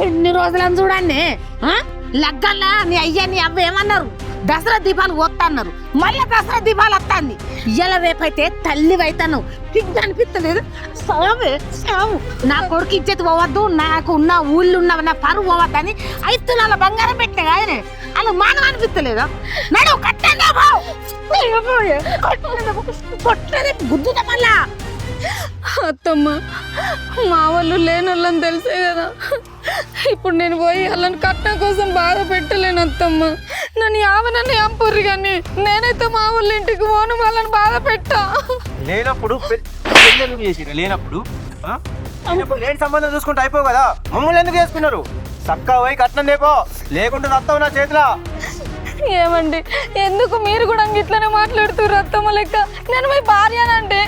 ఎన్ని రోజులని చూడండి లగ్గల్లా నీ అయ్యా నీ అవ్వ ఏమన్నారు దసరా దీపాలు వద్దన్నారు మళ్ళీ దసరా దీపాలు వస్తాంది ఇలా రేపైతే తల్లి అవుతాను సిగ్గు అనిపిస్తలేదు సావే సావు నా కొడుకు ఇచ్చేది పోవద్దు నాకు ఉన్న ఊళ్ళు ఉన్న నా పరువు పోవద్దని అయితే అలా బంగారం పెట్టినా కానీ అలా మానం అనిపిస్తలేదు నడు కట్టండి గుద్దుతా మళ్ళా అత్తమ్మ మా వాళ్ళు లేని వాళ్ళని తెలిసే కదా ఇప్పుడు నేను పోయి వాళ్ళని కట్నం కోసం బాధ పెట్టలేను అత్తమ్మ నన్ను యావనని అంపుర్రు కానీ నేనైతే మా వాళ్ళ ఇంటికి పోను వాళ్ళని బాధ పెట్టా లేనప్పుడు ఎందుకు చేసిరు లేనప్పుడు లేని సంబంధం చూసుకుంటే అయిపోవు కదా మమ్మల్ని ఎందుకు చేసుకున్నారు చక్కగా పోయి కట్నం లేపో లేకుంటే వస్తావు నా చేతిలో ఏమండి ఎందుకు మీరు కూడా ఇట్లనే మాట్లాడుతున్నారు అత్తమ్మ లెక్క నేను మీ భార్యనండి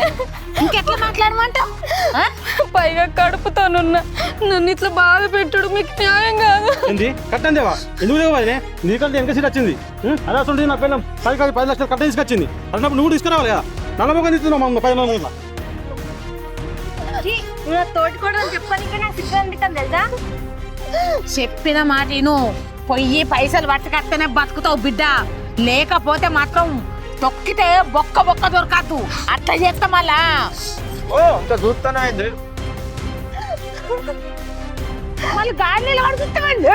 ఇంకెట్లా మాట్లాడమంటావు పైగా కడుపుతానున్నా నన్ను ఇట్లా బాధ పెట్టుడు మీకు న్యాయం కాదు ఏంది కట్టం దేవా ఎందుకు దేవా నీకంటే వెనక సీట్ వచ్చింది అదే అసలు నా పిల్లలు 10 లక్షలు కట్ట తీసుకొచ్చింది అన్నప్పుడు నువ్వు తీసుకురావాలి కదా నల్లముఖం తీసుకున్నావు 10 మంది తోటి కూడా చెప్పడానికి నాకు సిగ్గు తెలుసా చెప్పిన మాట నువ్వు పొయ్యి పైసలు పట్టుకత్తేనే బతుకుతావు బిడ్డ లేకపోతే మాత్రం తొక్కితే బొక్క బొక్క దొరకద్దు అట్లా చేస్తా మళ్ళా ఓ ఇంకా చూస్తానా మళ్ళీ గాలి నిలబడుతుంటామండి